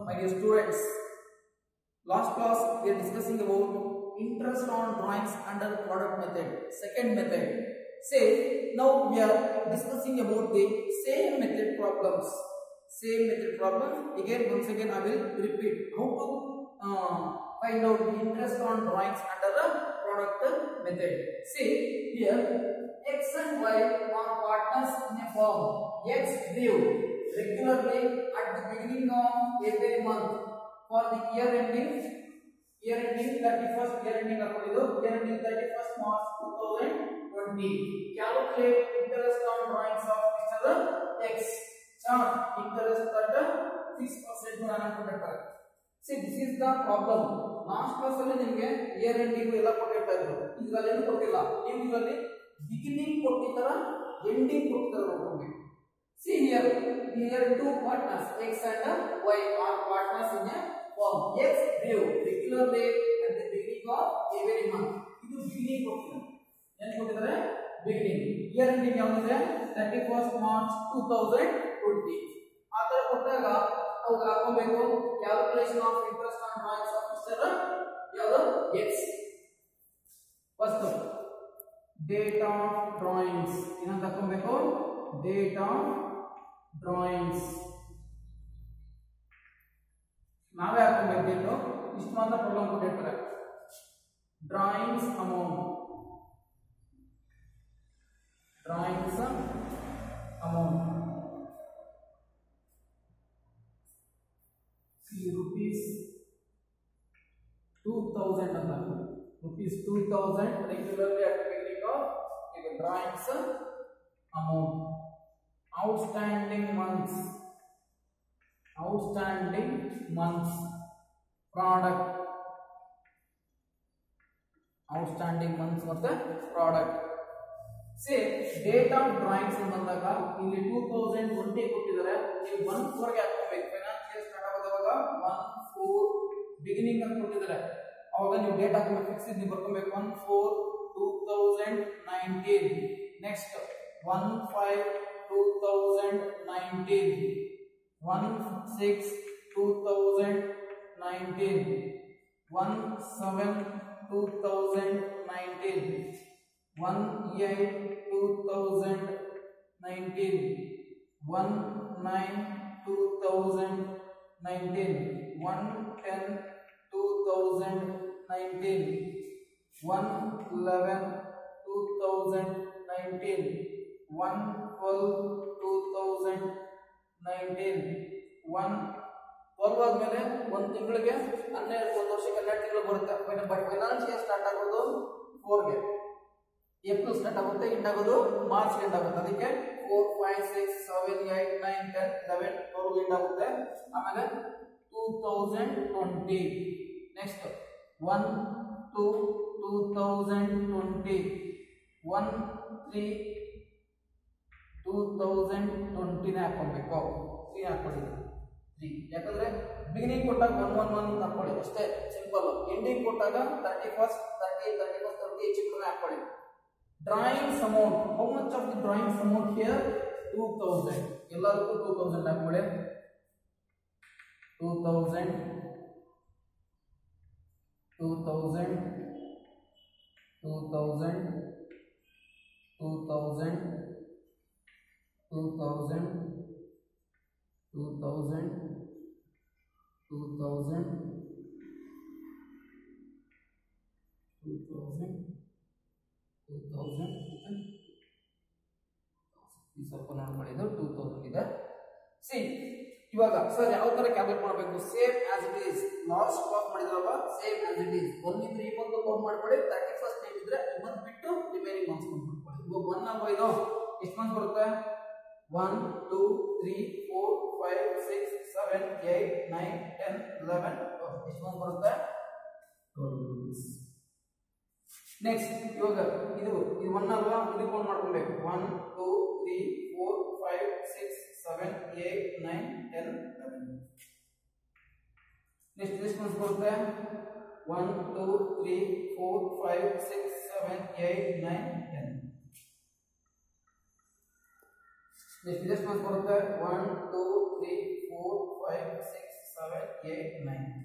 my dear students, last class we are discussing about interest on drawings under product method, second method. Say now we are discussing about the same method problems. Same method problems again. Once again I will repeat how to find out the interest on drawings under the product method. See here, x and y are partners in a firm. X due regularly at the beginning of every month for the year ending 31st, year ending 31st March 2020. Calculate interest on drawings of Mr. X. Chart interest at 6% per annum. See, this is the problem. Last class ಅಲ್ಲಿ ನಿಮಗೆ year ending ಎಲ್ಲ ಕೊಟ್ಟಿರ್ತಾ ಇದ್ರು. ಇದರಲ್ಲಿ ಏನು ಕೊಟ್ಟಿಲ್ಲ. ನೀವು ಇದರಲ್ಲಿ beginning ಕೊಟ್ಟಿದ್ದರ ending ಕೊಟ್ಟಿದ್ದರ ನೋಡ್ಕೊಳ್ಳಿ. See here two partners x and y are partners in a firm. X due regularly at the beginning of every month. ಇದು ಬಿಗಿನಿಂಗ್ ಕೊಟ್ಟಿದ್ದಾರೆ. ಏನು ಕೊಟ್ಟಿದ್ದಾರೆ? ಬಿಗಿನಿಂಗ್. ಇಯರ್ ಎಂಡಿಂಗ್ ಯಾವುದು? 31st March 2020. ಆ ತರ ಕೊಟ್ಟಾಗ ನಾವು ಹಾಕಬೇಕು calculation of interest on drawings of mister ಯಾವುದು x. First date of drawings ಏನಂತ ಹಾಕಬೇಕು? ಡೇಟ್ ಆಫ್ ಡ್ರಾಯಿಂಗ್ಸ್ ನಾವೇ ಹಾಕಬೇಕು. ಡೇಟು ಇಷ್ಟು ಮಾತ್ರ ಪ್ರಾಬ್ಲಮ್ ಕೊಟ್ಟಿರ್ತಾರೆ. ಡ್ರಾಯಿಂಗ್ಸ್ ಅಮೌಂಟ್ rupees 2000 ಅಂತ rupees 2000 regularly at the beginning of the drawings amount. Outstanding months product outstanding months ಮತ್ತೆ product. Say date of drawings ಬಂದಾಗ ಇಲ್ಲಿ 2020 ಕೊಟ್ಟಿದ್ದಾರೆ. ನೀವು 14 ಗೆ ಹಾಕಬೇಕು. ಫೈನಾನ್ಷಿಯಲ್ ಸ್ಟಾರ್ಟ್ ಆಗೋದಾಗ 14 ಬಿಗಿನಿಂಗ್ ಅಂತ ಕೊಟ್ಟಿದ್ದಾರೆ. ಅವಾಗ ನೀವು ಡೇಟ್ ಹಾಕಬೇಕು. ಫಿಕ್ಸ್ ನೀವು ಬರ್ಕೊಬೇಕು 14/2019. ನೆಕ್ಸ್ಟ್ 1/5/2019, 1/6/2019, 1/7/2019, 1/8/2019, 1/9/2019, 1/10/2019, 1/11/2019, 1/12/2019, 1/12 ಆದ್ಮೇಲೆ ಒಂದು ತಿಂಗಳಿಗೆ 12 ಒಂದು ವರ್ಷಕ್ಕೆ 12 ತಿಂಗಳು ಬರುತ್ತೆ. ಬಟ್ ಫೈನಾನ್ಷಿಯಲ್ ಸ್ಟಾರ್ಟ್ ಆಗೋದು 4 ಗೆ. ಏಪ್ರಿಲ್ ಸ್ಟಾರ್ಟ್ ಆಗುತ್ತೆ, ಎಂಡ್ ಆಗೋದು ಮಾರ್ಚ್ ಎಂಡ್ ಆಗುತ್ತೆ. ಅದಕ್ಕೆ 4, 5, 6, 7, 8, 9, 10, 11 ವರೆಗೂ ಎಂಡ್ ಆಗುತ್ತೆ. ಆಮೇಲೆ 2020. ನೆಕ್ಸ್ಟ್ 1, 2, 2020, 1, 3, 2020 ನೇ ಹಾಕೋಬೇಕು. 3 ಹಾಕೊಳ್ಳಿ. 3 ಯಾಕಂದ್ರೆ ಬಿಗಿನಿಂಗ್ ಕೊಟ್ಟಾಗ 111 ಹಾಕೊಳ್ಳಿ ಅಷ್ಟೇ, ಸಿಂಪಲ್. ಎಂಡಿಂಗ್ ಕೊಟ್ಟಾಗ 31st 30 ಚಿಕ್ಕನೇ ಹಾಕೊಳ್ಳಿ. Drawings amount, how much of the drawings amount here? 2000. ಎಲ್ಲರಿಗೂ 2000 ಹಾಕೊಳ್ಳಿ. 2000, 2000, 2000, 2000, 2000, 2000, 2000, 2000, 2000 ಈ ಸ್ವಲ್ಪ ನೋಡ್ಕೊಳ್ಳಿ. 2000 ಇದೆ. ಸಿ ಇವಾಗ ಸರ್ ಯಾವ ತರ ಕ್ಯಾಲ್ಕುಲೇಟ್ ಮಾಡಬೇಕು? Same as it is. Last class ಮಾಡಿದ್ರಲ್ವಾ, same as it is. Only 3 month count ಮಾಡ್ಕೊಳ್ಳಿ. 31st ಡೇಟ್ ಇದ್ರೆ ಈ ಮಂತ್ ಬಿಟ್ಟು ರಿಮೈನಿಂಗ್ ಮಂತ್ಸ್ ಕೌಂಟ್ ಮಾಡ್ಕೊಳ್ಳಿ. ಇವಾಗ 1 ಅಲ್ವಾ ಇದು? ಎಷ್ಟು ಮಂತ್ ಬರುತ್ತೆ? 1, 2, 3, 4, 5, 6, 7, 8, 9, 10, 11. ಎಷ್ಟು ಮಂತ್ ಬರುತ್ತೆ? 12 ಮಂತ್ಸ್. ನೆಕ್ಸ್ಟ್ ಇವಾಗ ಇದು 1 ಅಲ್ವಾ? ಇದು ಕೌಂಟ್ ಮಾಡ್ಕೊಬೇಕು. 1, 2, 3, 4, 5, 6, 7, 8, 9, 10, 11. ನೆಕ್ಸ್ಟ್ ಎಷ್ಟು ಮಂತ್ಸ್ ಬರುತ್ತೆ? 1, 2, 3, 4, 5, 6, 7, 8, 9, 10. ನೆಕ್ಸ್ಟ್ ಎಷ್ಟು ಮಂತ್ಸ್ ಬರುತ್ತೆ? 1, 2, 3, 4, 5, 6, 7, 8 9.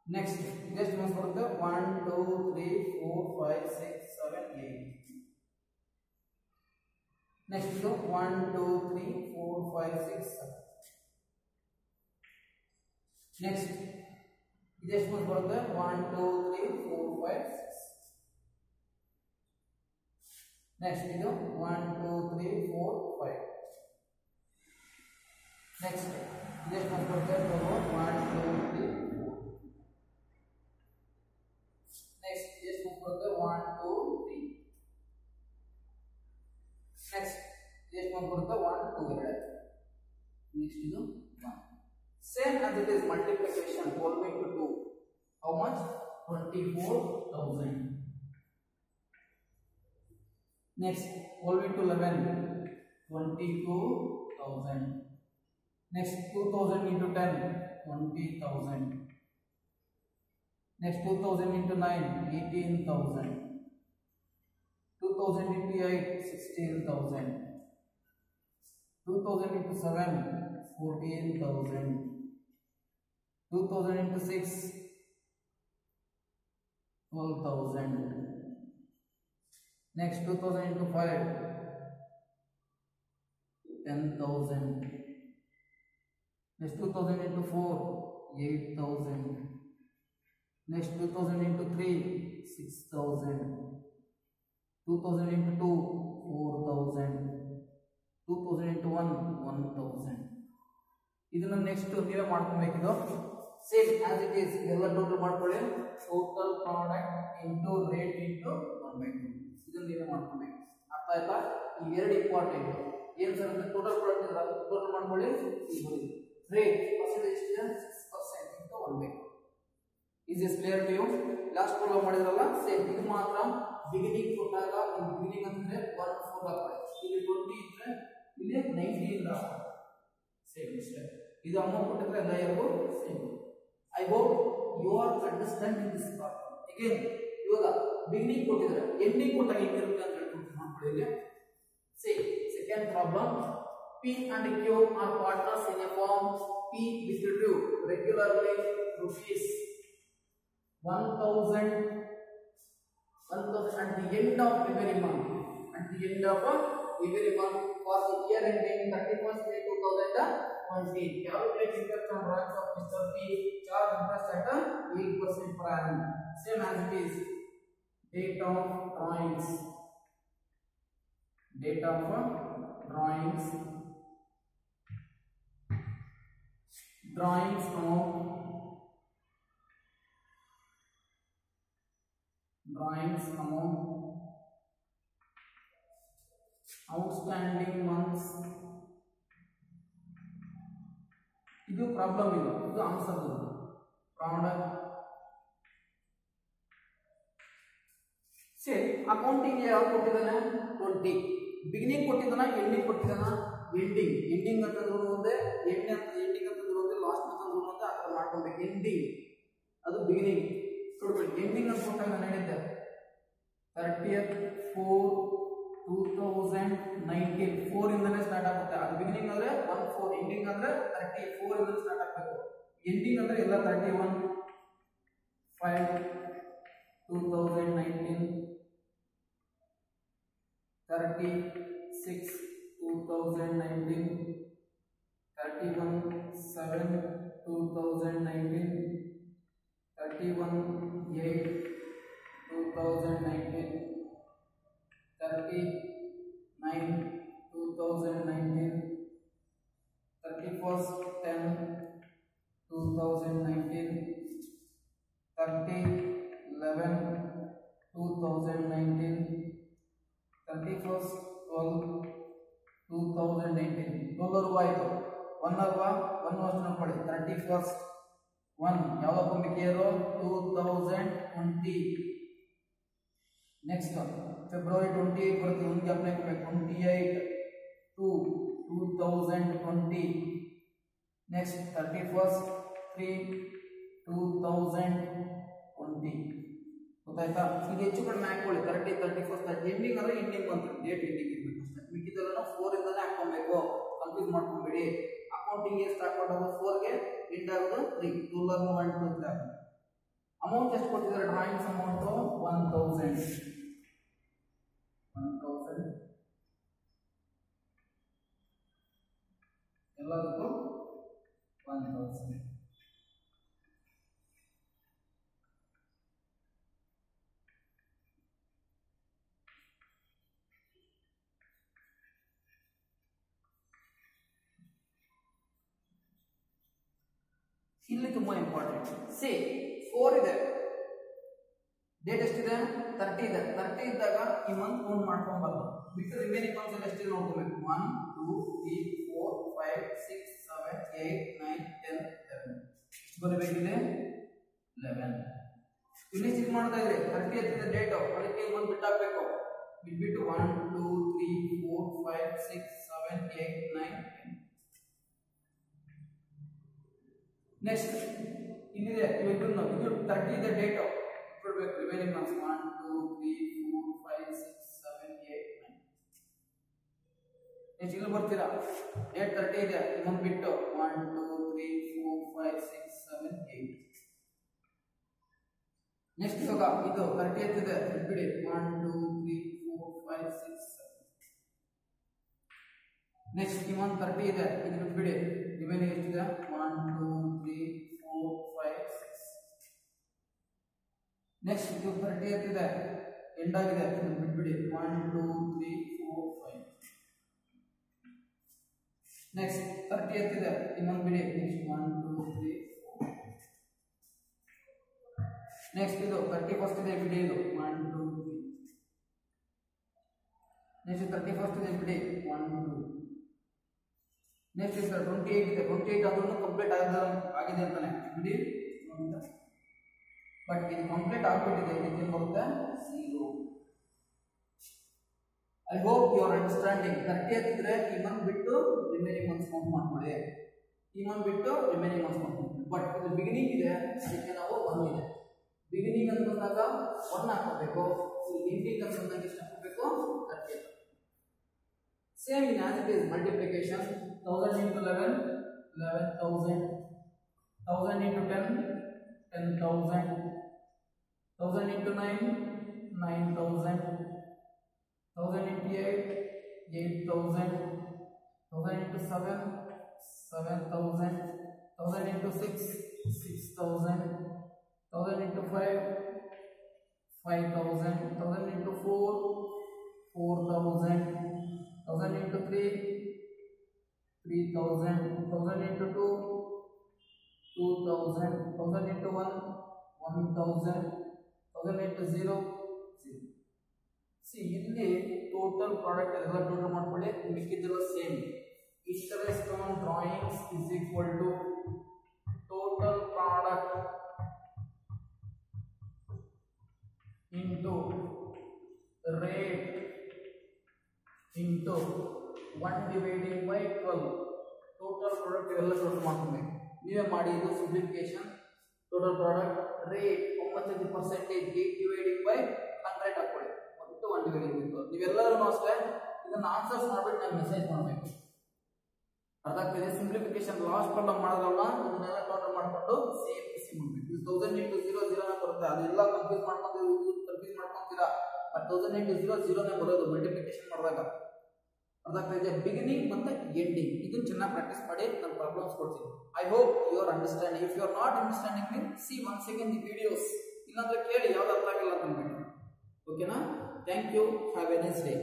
Next just once for the 1 2 3 4 5 6 7 8. Next to 1 2 3 4 5 6 7. Next just once for the 1 2 3 4 5 6. Next is 1 2 3 4 5. Next just once for the 1 2 3 4. Next just once for the 1 2 3. Next just once for the 1 2 Next is 1. Same as it is multiplication 4 into 2. How much? 24,000. Next 12 into 11. 22,000. Next 2,000 into 10. 20,000. Next 2,000 into 9. 18,000. 2,000 into 8. 16,000. 2,000 into 7. 14,000. 2,000 into 6. 12,000. Next 2,000 into 5. 10,000. Next 2,000 into 4. 8,000. Next 2,000 into 3. 6,000. 2,000 into 2. 4,000. 2,000 into 1. 1,000. ಇದನ್ನ next ನೀವೇ ಮಾಡ್ಕೊಬೇಕಿದು same as it is ಎಲ್ಲ total ಮಾಡ್ಕೊಳ್ಳಿ total product into rate into 1/2 ಇದನ್ನ ನೀವೇ ಮಾಡ್ಕೊಬೇಕು ಅರ್ಥ ಆಯ್ತಾ ಈ ಎರಡು ಇಂಪಾರ್ಟೆಂಟ್ ಏನು ಸರ್ ಅಂದ್ರೆ ಟೋಟಲ್ ಪ್ರಾಡಕ್ಟ್ ಇದ್ರೆ ಟೋಟಲ್ ಮಾಡ್ಕೊಳ್ಳಿ ರೇಟ್ ಪರ್ಸೆಂಟೇಜ್ ಇದೆ 6% into 1/2 is is clear to you last problem ಮಾಡಿದ್ರಲ್ಲ ಸೇಮ್ ಇದು ಮಾತ್ರ ಬಿಗಿನಿಂಗ್ ಕೊಟ್ಟಾಗ ಬಿಗಿನಿಂಗ್ ಅಂದ್ರೆ 1 4 ಹಾಕ್ಕೊಳ್ಳಿ ಇಲ್ಲಿ 20 ಇದ್ರೆ ಇಲ್ಲಿ 90 ಇಂದ ಸೇಮ್ ಇಷ್ಟೇ ಇದು ಅಮೌಂಟ್ ಕೊಟ್ಟಿದ್ರೆ ಎಲ್ಲ ಎರಡು same I hope you are understanding this problem again ಇವಾಗ ಬಿಗಿನಿಂಗ್ ಕೊಟ್ಟಿದ್ರೆ ಎಂಡಿಂಗ್ ಕೊಟ್ಟಾಗ ಹೇಗಿರುತ್ತೆ ಅಂತ ಹೇಳ್ಕೊಂಡು ಮಾಡ್ಕೊಳ್ಳಿ ಇಲ್ಲಿ same second problem P and Q are partners in a firm. P distribute regularly rupees 1,000 at the end of every month. At the end of every month for the year ending 31st May 2020. Calculate interest on drawings of Mr. P. Charge interest at 8% per annum. Same as it is. Date of drawings. Date of drawings. Drawings amount. Drawings amount. Outstanding months. ಇದು problem ಇದು answer product ಸೇ accounting ಯಾರು ಕೊಟ್ಟಿದ್ದಾನೆ 20 beginning ಕೊಟ್ಟಿದ್ದಾನ ending ಕೊಟ್ಟಿದ್ದಾನ ending ಅಂತಂದ್ರೂ ಒಂದೇ ending ಅಂತಂದ್ರೂ ಒಂದೇ last ಅಂತಂದ್ರೂ ಒಂದೇ ಆ ಥರ ಮಾಡ್ಕೊಬೇಕು ಎಂಡಿಂಗ್ ಅದು ಬಿಗಿನಿಂಗ್ ನೋಡ್ಬೇಕು ಎಂಡಿಂಗ್ ಅಂತ ಕೊಟ್ಟಾಗ ನಾನು ಹೇಳಿದ್ದೆ 30th 4/2019 4 ಇಂದನೇ ಸ್ಟಾರ್ಟ್ ಆಗುತ್ತೆ ಅದು ಬಿಗಿನಿಂಗ್ ಅಂದ್ರೆ 1 4 ಎಂಡಿಂಗ್ ಅಂದ್ರೆ 34 ಇಂದ ಸ್ಟಾರ್ಟ್ ಆಗಬೇಕು ಎಂಡಿಂಗ್ ಅಂದ್ರೆ ಎಲ್ಲ 31/5/2019 36/2019 31/7/2019 31/8/2019 39/2019 31/10/2019 30/11/2019 31/12/2019 12 ಆಯಿತು 1 ಅಲ್ವಾ 1 ಅಷ್ಟು ನೋಡ್ಕೊಳ್ಳಿ 31st 1 ಯಾವಾಗ ಬಂದಿದೆಯೋ 2020 ನೆಕ್ಸ್ಟ್ ಫೆಬ್ರವರಿ 28 ಬರುತ್ತೆ ಒಂದು ಅಪ್ಲೈ ಮಾಡಬೇಕು 28/2/2020 ನೆಕ್ಸ್ಟ್ 31st 3/2020 ಗೊತ್ತಾಯ್ತಾ ಇದು ಹೆಚ್ಚು ಕಡಿಮೆ ಹಾಕೊಳ್ಳಿ 30 31st ಎಂಡಿಂಗ್ ಅಂದ್ರೆ ಎಂಡಿಂಗ್ ಬಂತು ಡೇಟ್ ಎಂಡಿಂಗ್ ಇರಬೇಕು ಅಷ್ಟೇ ಮಿಕ್ಕಿದೆಲ್ಲ 4 ಇಂದನೇ ಹಾಕೊಬೇಕು ಕನ್ಫ್ಯೂಸ್ ಮಾಡ್ಕೊಂಬೇಡಿ ಕೌಂಟಿಂಗ್ ಸ್ಟಾರ್ಟ್ ಮಾಡೋದು 4 ಗೆ ಎಂಡ್ ಆಗೋದು 3 ರೂಲರ್ 1 2 3 ಅಮೌಂಟ್ ಎಷ್ಟು ಕೊಟ್ಟಿದ್ದಾರೆ ಡ್ರಾಯಿಂಗ್ಸ್ ಅಮೌಂಟ್ 1000 ಎಲ್ಲದಕ್ಕೂ 1000 ಇಲ್ಲಿ ತುಂಬಾ ಇಂಪಾರ್ಟೆಂಟ್ ಸಿ 4 ಇದೆ ಡೇಟ್ ಎಷ್ಟಿದೆ 30 ಇದೆ 30 ಇದ್ದಾಗ ಈ ಮಂತ್ ಕೌಂಟ್ ಮಾಡ್ಕೊಂಡು ಬರ್ದು ಬಿಟ್ಟು ರಿಮೈನಿಂಗ್ ಮಂತ್ಸ್ ಎಲ್ಲ ಎಷ್ಟಿದೆ ನೋಡ್ಕೋಬೇಕು 1 2 3 4 5 6 7 8 9 10 11 ಎಷ್ಟು ಬರಬೇಕಿದೆ 11 ಇಲ್ಲಿ ಚೆಕ್ ಮಾಡ್ತಾ ಇದ್ರೆ 30 ಎತ್ತಿದ ಡೇಟ್ ಅದಕ್ಕೆ ಈ ಮಂತ್ ಬಿಟ್ಟು ಹಾಕಬೇಕು ಬಿಟ್ಬಿಟ್ಟು 1 2 3 4 5 6 7 8 9 10 ನೆಕ್ಸ್ಟ್ ಇಲ್ಲಿದೆ ಇದು 30 ಇದೆ ಡೇಟ್ ಕೊಡಬೇಕು ರಿಮೈನಿಂಗ್ ಮಂತ್ಸ್ 1 2 3 4 5 6 7 8 9 ನೆಕ್ಸ್ಟ್ ಇಲ್ಲಿ ಬರ್ತೀರಾ ಡೇಟ್ 30 ಇದೆ ಇನ್ನೊಂದು ಬಿಟ್ಟು 1 2 3 4 5 6 7 8 ನೆಕ್ಸ್ಟ್ ಇವಾಗ ಇದು 30 ಇದೆ ಬಿಡಿ 1 2 3 4 5 6 7 ನೆಕ್ಸ್ಟ್ ಇನ್ನೊಂದು 30 ಇದೆ ಇದು ಬಿಡಿ ರಿಮೈನಿಂಗ್ ಎಷ್ಟಿದೆ 1 2 3 4 5 6 ನೆಕ್ಸ್ಟ್ ಇದು 30 ಇದೆ ಎಂಡ್ ಆಗಿದೆ ಇದು ಬಿಟ್ಬಿಡಿ 1 2 3 4 5 ನೆಕ್ಸ್ಟ್ 30 ಇದೆ ಇನ್ನೊಂದು ಬಿಡಿ ನೆಕ್ಸ್ಟ್ 1 2 3 4 ನೆಕ್ಸ್ಟ್ ಇದು 31st ಇದೆ ಬಿಡಿ ಇದು 1 2 3 ನೆಕ್ಸ್ಟ್ 31st ಇದೆ ಬಿಡಿ 1 2 ನೆಕ್ಸ್ಟ್ ಇದೆ 28 ಇದೆ 28 ಅದನ್ನು ಕಂಪ್ಲೀಟ್ ಆಗಿದೆ ಅಂತಾನೆ ಬಿಡಿ ಬಟ್ ಇದು ಕಂಪ್ಲೀಟ್ ಆಗ್ಬಿಟ್ಟಿದೆ ಇದಕ್ಕೆ ಬರುತ್ತೆ 0 I hope you are understanding 30th ಇದ್ರೆ ಈ ಮಂತ್ ಬಿಟ್ಟು ರಿಮೈನಿಂಗ್ ಮಂತ್ಸ್ ಕೌಂಟ್ ಮಾಡ್ಕೊಳ್ಳಿ ಈ ಮಂತ್ ಬಿಟ್ಟು ರಿಮೈನಿಂಗ್ ಮಂತ್ಸ್ ಕೌಂಟ್ ಮಾಡ್ಕೊಳ್ಳಿ ಬಟ್ ಇದು ಬಿಗಿನಿಂಗ್ ಇದೆ ಅದಕ್ಕೆ ನಾವು 1 ಇದೆ ಬಿಗಿನಿಂಗ್ ಅಂತ ಬಂದಾಗ 1 ಹಾಕಬೇಕು ಎಂಡಿಂಗ್ ಅಂತ ಬಂದಾಗ ಎಷ್ಟು ಹಾಕಬೇಕು 30 same in as it is multiplication 1000 into 11 11000 1000 into 10 10,000 1000 into 9 9,000 1000 into 8 8,000 1000 into 7 7,000 1000 into 6 6,000 1000 into 5 5,000 1000 into 4 4,000 1000 into 3 3,000 1000 into 2 2,000 1000 into 1 1,000 1000 into 0 0 see ಇಲ್ಲಿ ಟೋಟಲ್ ಪ್ರಾಡಕ್ಟ್ ಎಲ್ಲ ಟೋಟಲ್ ಮಾಡ್ಕೊಳ್ಳಿ ಮಿಕ್ಕಿದೆಲ್ಲ same interest on drawings is equal to total product into rate into 1 dividing by 12 total product ಎಲ್ಲ total ಮಾಡ್ಕೊಬೇಕು ನೀವೇ ಮಾಡಿ ಇದು simplification total product rate 9% 8 dividing by 100 ಹಾಕೊಳ್ಳಿ ಒಟ್ಟು 1 dividing by 12 ನೀವೆಲ್ಲರೂ ಅಷ್ಟೇ ಇದನ್ನ ಆನ್ಸರ್ಸ್ ಮಾಡ್ಬಿಟ್ಟು ನಾನು ಮೆಸೇಜ್ ಮಾಡಬೇಕು ಅರ್ಥ ಆಗ್ತಿದೆ ಸಿಂಪ್ಲಿಫಿಕೇಶನ್ ಲಾಸ್ಟ್ ಪ್ರಾಬ್ಲಮ್ ಮಾಡೋದಲ್ಲ ಇದನ್ನೆಲ್ಲ ಟೋಟಲ್ ಮಾಡ್ಕೊಂಡು ಸೇಮ್ ಮಾಡಬೇಕು 1000 into 0 0 ನೇ ಬರುತ್ತೆ ಅದೆಲ್ಲ ಕನ್ಫ್ಯೂಸ್ ಮಾಡ್ಕೊಂತೀರಾ ಬಟ್ 1000 into 0 0 ನೇ ಬರೋದು ಮಲ್ಟಿಪ್ಲಿಕೇಶನ್ ಮಾಡಿದಾಗ ಅರ್ಥ ಆಗ್ತಿದೆ ಬಿಗಿನಿಂಗ್ ಮತ್ತೆ ಎಂಡಿಂಗ್ ಇದನ್ನ ಚೆನ್ನಾಗಿ ಪ್ರಾಕ್ಟೀಸ್ ಮಾಡಿ ನಾನು ಪ್ರಾಬ್ಲಮ್ಸ್ ಕೊಡ್ತೀನಿ I hope you are understanding if you are not understanding mean see once again the videos ಇಲ್ಲಾಂದ್ರೆ ಕೇಳಿ ಯಾವ್ದು ಅರ್ಥ ಆಗಿಲ್ಲ ಅಂತ ಅಂದ್ಬಿಟ್ಟು ಓಕೆನಾ thank you have a nice day